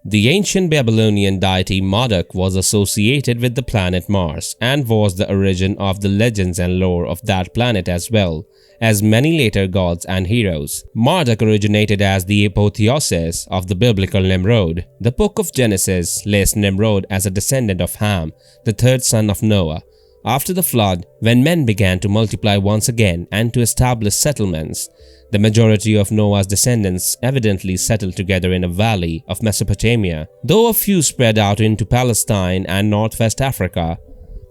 The ancient Babylonian deity Marduk was associated with the planet Mars and was the origin of the legends and lore of that planet as well as many later gods and heroes. Marduk originated as the apotheosis of the biblical Nimrod. The book of Genesis lists Nimrod as a descendant of Ham, the third son of Noah. After the flood, when men began to multiply once again and to establish settlements, the majority of Noah's descendants evidently settled together in a valley of Mesopotamia, though a few spread out into Palestine and northwest Africa.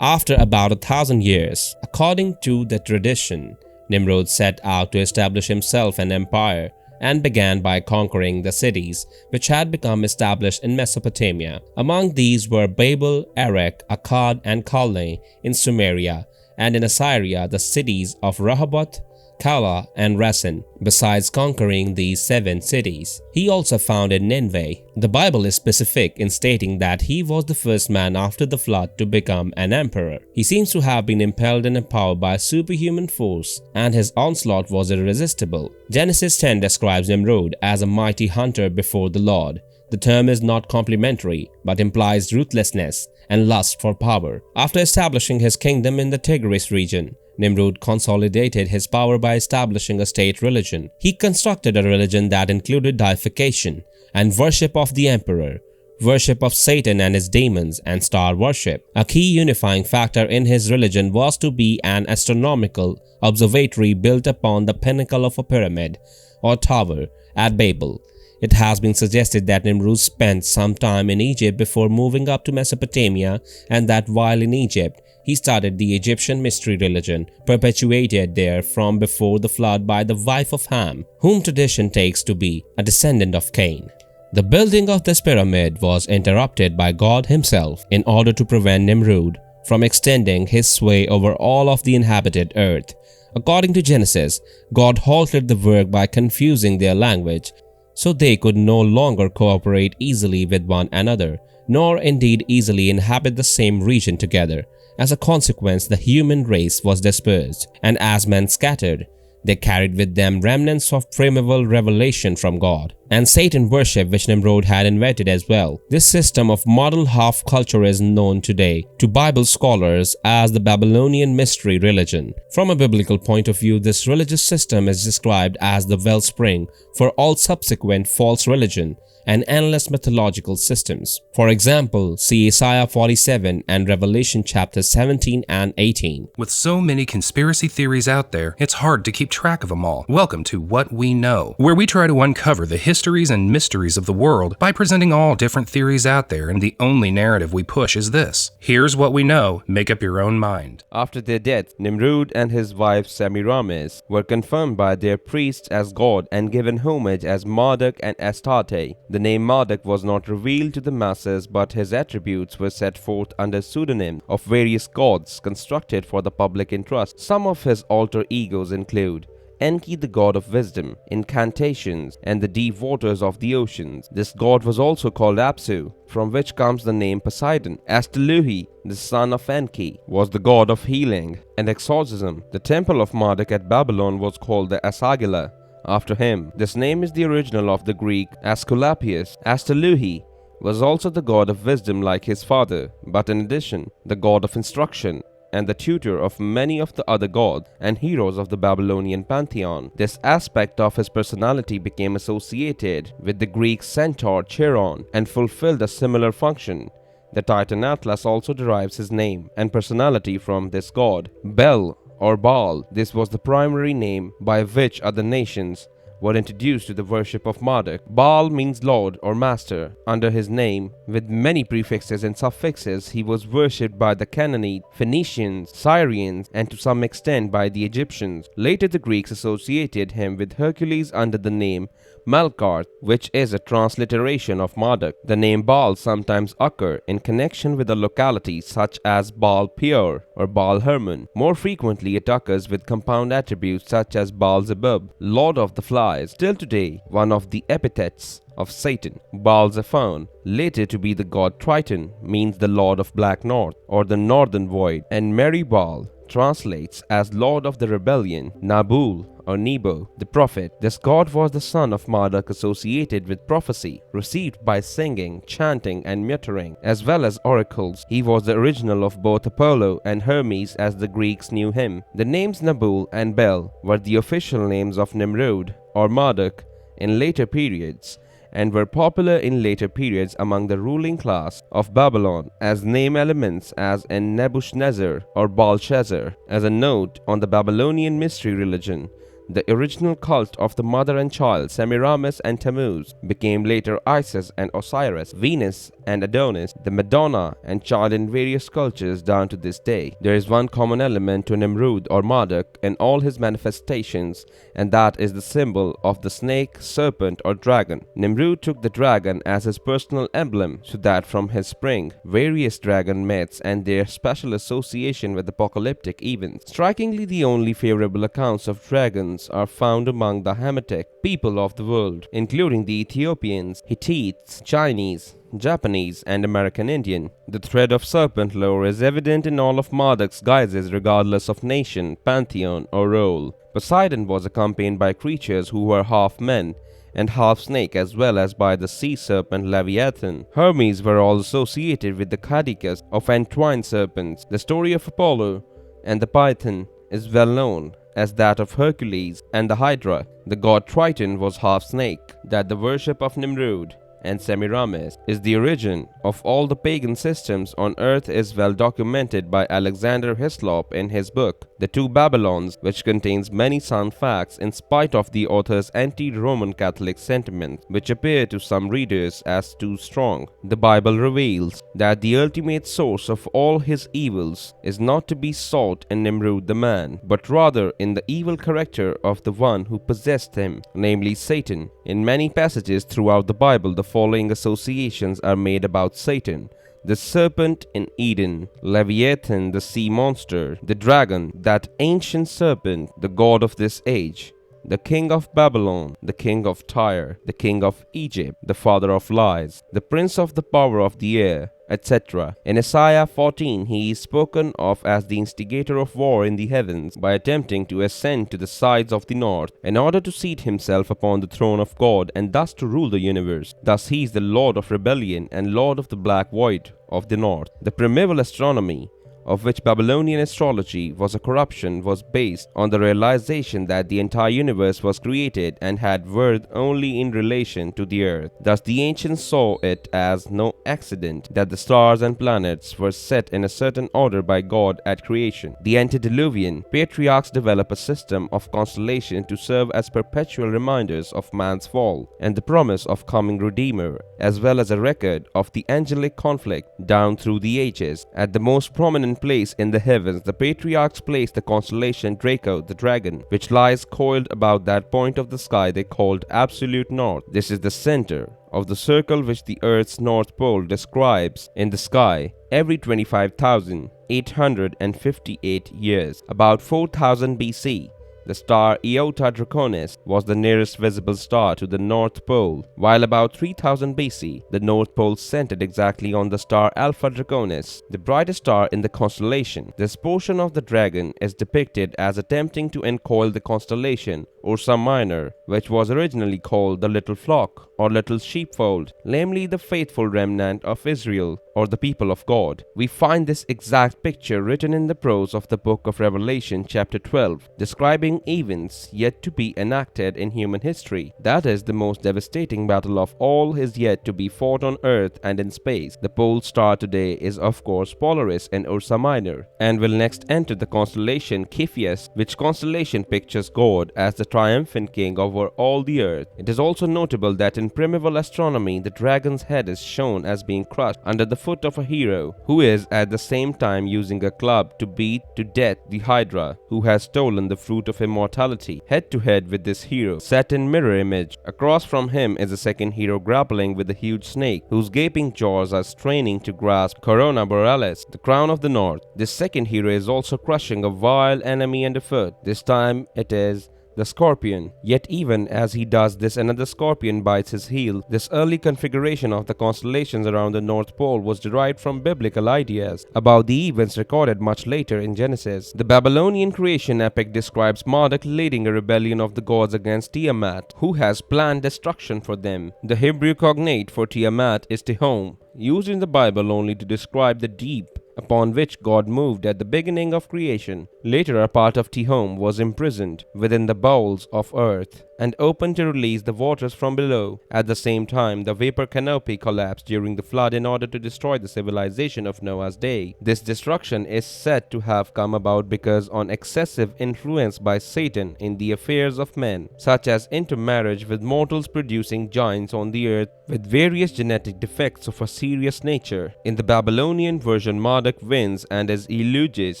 After about 1,000 years, according to the tradition, Nimrod set out to establish himself an empire and began by conquering the cities which had become established in Mesopotamia. Among these were Babel, Erech, Akkad, and Calneh in Sumeria, and in Assyria the cities of Rehoboth, Calah, and Resen. Besides conquering these 7 cities, he also founded Nineveh. The Bible is specific in stating that he was the first man after the flood to become an emperor. He seems to have been impelled and empowered by superhuman force, and his onslaught was irresistible. Genesis 10 describes Nimrod as a mighty hunter before the Lord. The term is not complimentary, but implies ruthlessness and lust for power. After establishing his kingdom in the Tigris region, Nimrod consolidated his power by establishing a state religion. He constructed a religion that included deification and worship of the emperor, worship of Satan and his demons, and star worship. A key unifying factor in his religion was to be an astronomical observatory built upon the pinnacle of a pyramid or tower at Babel. It has been suggested that Nimrod spent some time in Egypt before moving up to Mesopotamia, and that while in Egypt, he started the Egyptian mystery religion, perpetuated there from before the flood by the wife of Ham, whom tradition takes to be a descendant of Cain. The building of this pyramid was interrupted by God himself in order to prevent Nimrod from extending his sway over all of the inhabited earth. According to Genesis, God halted the work by confusing their language, so they could no longer cooperate easily with one another, nor indeed easily inhabit the same region together. As a consequence, the human race was dispersed, and as men scattered, they carried with them remnants of primeval revelation from God and Satan worship which Nimrod had invented as well. This system of model half culture is known today to Bible scholars as the Babylonian mystery religion. From a biblical point of view, this religious system is described as the wellspring for all subsequent false religion and endless mythological systems. For example, see Isaiah 47 and Revelation chapters 17 and 18. With so many conspiracy theories out there, it's hard to keep track of them all. Welcome to What We Know, where we try to uncover the histories and mysteries of the world by presenting all different theories out there, and the only narrative we push is this. Here's what we know, make up your own mind. After their death, Nimrod and his wife Semiramis were confirmed by their priests as god and given homage as Marduk and Astarte. The name Marduk was not revealed to the masses, but his attributes were set forth under pseudonym of various gods constructed for the public interest. Some of his alter egos include Enki, the god of wisdom, incantations, and the deep waters of the oceans. This god was also called Apsu, from which comes the name Poseidon. Astaluhi, the son of Enki, was the god of healing and exorcism. The temple of Marduk at Babylon was called the Asagila, after him. This name is the original of the Greek Asclepius. Astaluhi was also the god of wisdom like his father, but in addition, the god of instruction and the tutor of many of the other gods and heroes of the Babylonian pantheon. This aspect of his personality became associated with the Greek centaur Chiron and fulfilled a similar function. The Titan Atlas also derives his name and personality from this god. Bel or Baal, this was the primary name by which other nations were introduced to the worship of Marduk. Baal means lord or master. Under his name, with many prefixes and suffixes, he was worshipped by the Canaanite, Phoenicians, Syrians, and to some extent by the Egyptians. Later the Greeks associated him with Hercules under the name Melkart, which is a transliteration of Marduk. The name Baal sometimes occur in connection with a locality such as Baal Peor or Baal Hermon. More frequently it occurs with compound attributes such as Baal Zebub, Lord of the Flies. Still today, one of the epithets of Satan, Baal Zephon, later to be the god Triton, means the Lord of Black North or the Northern Void, and Meribbaal translates as Lord of the Rebellion, Nabul or Nebo, the prophet. This god was the son of Marduk, associated with prophecy, received by singing, chanting and muttering, as well as oracles. He was the original of both Apollo and Hermes as the Greeks knew him. The names Nabul and Bel were the official names of Nimrod or Marduk in later periods, and were popular in later periods among the ruling class of Babylon as name elements, as in Nebuchadnezzar or Belshazzar. As a note on the Babylonian mystery religion, the original cult of the mother and child, Semiramis and Tammuz, became later Isis and Osiris, Venus and Adonis, the Madonna and child in various cultures down to this day. There is one common element to Nimrod or Marduk in all his manifestations, and that is the symbol of the snake, serpent or dragon. Nimrod took the dragon as his personal emblem, so that from his spring, various dragon myths and their special association with apocalyptic events. Strikingly, the only favorable accounts of dragons are found among the Hamitic people of the world, including the Ethiopians, Hittites, Chinese, Japanese, and American Indian. The thread of serpent lore is evident in all of Marduk's guises regardless of nation, pantheon, or role. Poseidon was accompanied by creatures who were half men and half snake, as well as by the sea serpent Leviathan. Hermes were all associated with the caduceus of entwined serpents. The story of Apollo and the python is well known as that of Hercules and the Hydra. The god Triton was half snake. That the worship of Nimrod and Semiramis is the origin of all the pagan systems on earth is well documented by Alexander Hislop in his book, The Two Babylons, which contains many sound facts in spite of the author's anti-Roman Catholic sentiments, which appear to some readers as too strong. The Bible reveals that the ultimate source of all his evils is not to be sought in Nimrod the man, but rather in the evil character of the one who possessed him, namely Satan. In many passages throughout the Bible, the following associations are made about Satan: the serpent in Eden, Leviathan, the sea monster, the dragon, that ancient serpent, the god of this age, the king of Babylon, the king of Tyre, the king of Egypt, the father of lies, the prince of the power of the air, etc. In Isaiah 14, he is spoken of as the instigator of war in the heavens by attempting to ascend to the sides of the north in order to seat himself upon the throne of God and thus to rule the universe. Thus he is the lord of rebellion and lord of the black void of the north. The primeval astronomy, of which Babylonian astrology was a corruption, was based on the realization that the entire universe was created and had worth only in relation to the earth. Thus the ancients saw it as no accident that the stars and planets were set in a certain order by God at creation. The antediluvian patriarchs developed a system of constellation to serve as perpetual reminders of man's fall and the promise of coming Redeemer, as well as a record of the angelic conflict down through the ages. At the most prominent place in the heavens, the patriarchs placed the constellation Draco, the dragon, which lies coiled about that point of the sky they called absolute north. This is the center of the circle which the Earth's north pole describes in the sky every 25,858 years. About 4000 BC, the star Iota Draconis was the nearest visible star to the North Pole, while about 3000 BC, the North Pole centered exactly on the star Alpha Draconis, the brightest star in the constellation. This portion of the dragon is depicted as attempting to encoil the constellation Ursa Minor, which was originally called the Little Flock or Little Sheepfold, namely the faithful remnant of Israel or the people of God. We find this exact picture written in the prose of the book of Revelation chapter 12, describing events yet to be enacted in human history. That is, the most devastating battle of all is yet to be fought on earth and in space. The pole star today is of course Polaris in Ursa Minor, and will next enter the constellation Cepheus, which constellation pictures God as the triumphant king over all the earth. It is also notable that in primeval astronomy, the dragon's head is shown as being crushed under the foot of a hero, who is at the same time using a club to beat to death the Hydra, who has stolen the fruit of immortality. Head to head with this hero, set in mirror image, across from him is a second hero grappling with a huge snake, whose gaping jaws are straining to grasp Corona Borealis, the crown of the north. This second hero is also crushing a vile enemy underfoot. This time it is the scorpion. Yet even as he does this, another scorpion bites his heel. This early configuration of the constellations around the North Pole was derived from biblical ideas about the events recorded much later in Genesis. The Babylonian creation epic describes Marduk leading a rebellion of the gods against Tiamat, who has planned destruction for them. The Hebrew cognate for Tiamat is Tehom, used in the Bible only to describe the deep upon which God moved at the beginning of creation. Later, a part of Tehom was imprisoned within the bowels of earth and opened to release the waters from below. At the same time, the vapor canopy collapsed during the flood in order to destroy the civilization of Noah's day. This destruction is said to have come about because of excessive influence by Satan in the affairs of men, such as intermarriage with mortals producing giants on the earth with various genetic defects of a serious nature. In the Babylonian version, Marduk wins and is eluded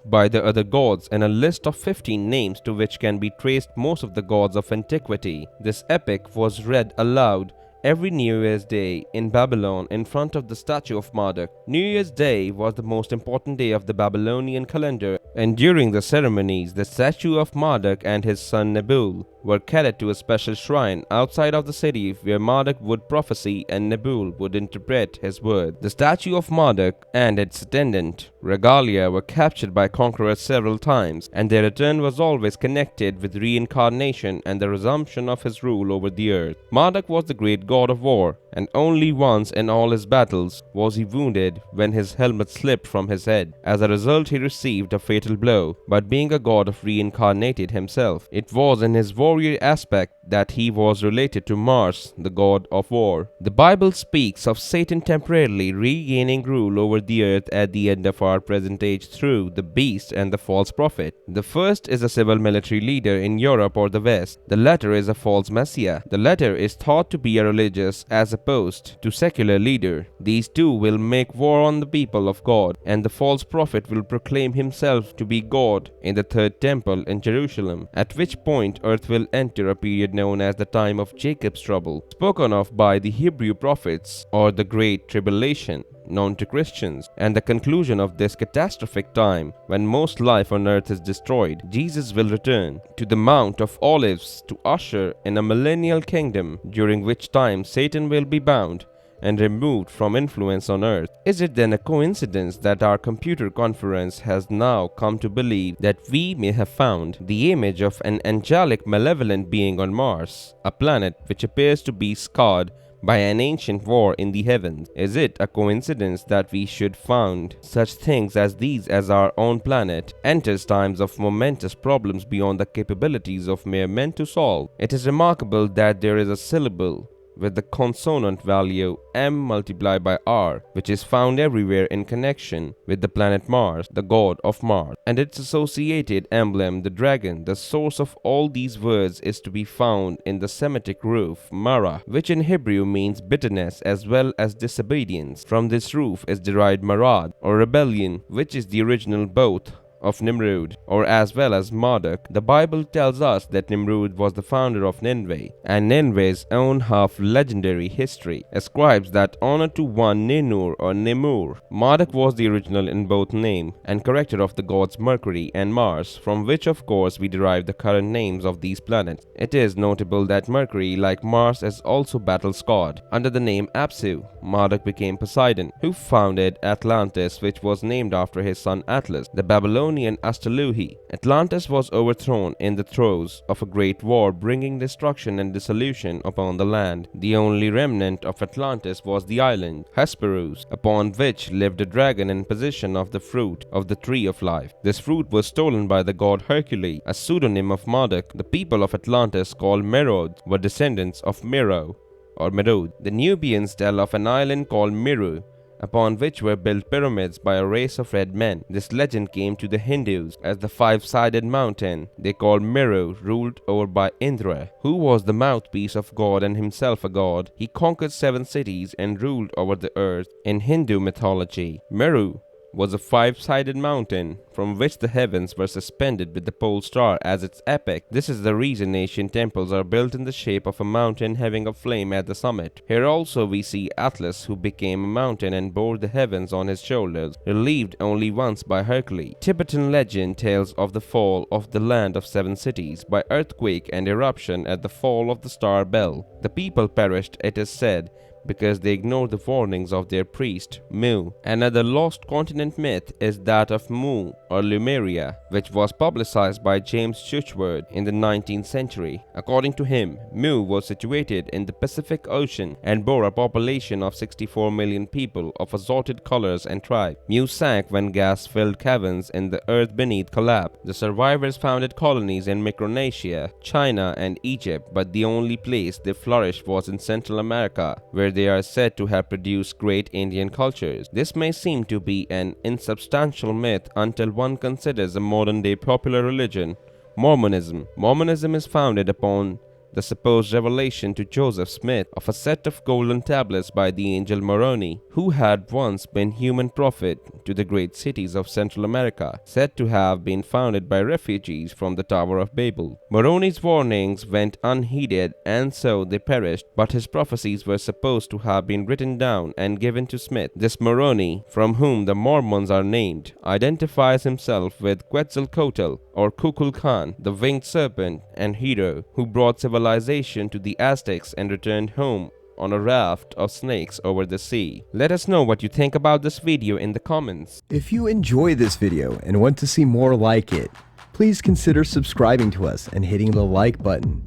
by the other gods and a list of 15 names to which can be traced most of the gods of antiquity. This epic was read aloud every New Year's Day in Babylon in front of the statue of Marduk. New Year's Day was the most important day of the Babylonian calendar, and during the ceremonies, the statue of Marduk and his son Nebul were carried to a special shrine outside of the city where Marduk would prophesy and Nebul would interpret his word. The statue of Marduk and its attendant regalia were captured by conquerors several times, and their return was always connected with reincarnation and the resumption of his rule over the earth. Marduk was the great god of war, and only once in all his battles was he wounded when his helmet slipped from his head. As a result, he received a fatal blow, but being a god of reincarnated himself, it was in his warrior aspect that he was related to Mars, the god of war. The Bible speaks of Satan temporarily regaining rule over the earth at the end of our present age through the beast and the false prophet. The first is a civil military leader in Europe or the West. The latter is a false messiah. The latter is thought to be a religious as opposed to secular leader. These two will make war on the people of God, and the false prophet will proclaim himself to be God in the third temple in Jerusalem, at which point earth will enter a period known as the time of Jacob's trouble, spoken of by the Hebrew prophets, or the Great Tribulation, known to Christians. And the conclusion of this catastrophic time, when most life on earth is destroyed, Jesus will return to the Mount of Olives to usher in a millennial kingdom, during which time Satan will be bound and removed from influence on earth. Is it then a coincidence that our computer conference has now come to believe that we may have found the image of an angelic malevolent being on Mars, a planet which appears to be scarred by an ancient war in the heavens? Is it a coincidence that we should find such things as these as our own planet enters times of momentous problems beyond the capabilities of mere men to solve? It is remarkable that there is a syllable with the consonant value m multiplied by r, which is found everywhere in connection with the planet Mars, the god of Mars, and its associated emblem, the dragon. The source of all these words is to be found in the Semitic root mara, which in Hebrew means bitterness as well as disobedience. From this root is derived marad, or rebellion, which is the original both of Nimrod, or as well as Marduk. The Bible tells us that Nimrod was the founder of Nineveh, and Nineveh's own half-legendary history ascribes that honor to one Ninur or Nimur. Marduk was the original in both name and character of the gods Mercury and Mars, from which of course we derive the current names of these planets. It is notable that Mercury, like Mars, is also battle-scarred. Under the name Apsu, Marduk became Poseidon, who founded Atlantis, which was named after his son Atlas. The Babylonian Astaluhi. Atlantis was overthrown in the throes of a great war, bringing destruction and dissolution upon the land. The only remnant of Atlantis was the island Hesperus, upon which lived a dragon in possession of the fruit of the tree of life. This fruit was stolen by the god Hercules, a pseudonym of Marduk. The people of Atlantis, called Merod, were descendants of Mero or Merod. The Nubians tell of an island called Miru, upon which were built pyramids by a race of red men. This legend came to the Hindus as the five-sided mountain they called Meru, ruled over by Indra, who was the mouthpiece of God and himself a god. He conquered 7 cities and ruled over the earth. In Hindu mythology, Meru, was a five-sided mountain from which the heavens were suspended with the pole star as its apex. This is the reason ancient temples are built in the shape of a mountain having a flame at the summit. Here also we see Atlas, who became a mountain and bore the heavens on his shoulders, relieved only once by Hercules. Tibetan legend tells of the fall of the land of seven cities by earthquake and eruption at the fall of the star Bel. The people perished, it is said, because they ignored the warnings of their priest, Mu. Another lost continent myth is that of Mu or Lemuria, which was publicized by James Churchward in the 19th century. According to him, Mu was situated in the Pacific Ocean and bore a population of 64 million people of assorted colors and tribes. Mu sank when gas-filled caverns in the earth beneath collapsed. The survivors founded colonies in Micronesia, China, and Egypt, but the only place they flourished was in Central America, where they are said to have produced great Indian cultures. This may seem to be an insubstantial myth until one considers a modern-day popular religion, Mormonism. Mormonism is founded upon the supposed revelation to Joseph Smith of a set of golden tablets by the angel Moroni, who had once been human prophet to the great cities of Central America, said to have been founded by refugees from the Tower of Babel. Moroni's warnings went unheeded, and so they perished, but his prophecies were supposed to have been written down and given to Smith. This Moroni, from whom the Mormons are named, identifies himself with Quetzalcoatl or Kukulkan, the winged serpent and hero who brought civilization to the Aztecs and returned home on a raft of snakes over the sea. Let us know what you think about this video in the comments. If you enjoy this video and want to see more like it, please consider subscribing to us and hitting the like button.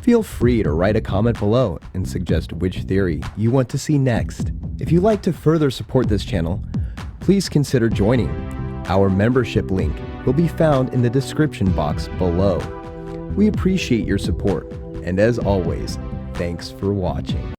Feel free to write a comment below and suggest which theory you want to see next. If you'd like to further support this channel, please consider joining. Our membership link will be found in the description box below. We appreciate your support, and as always, thanks for watching.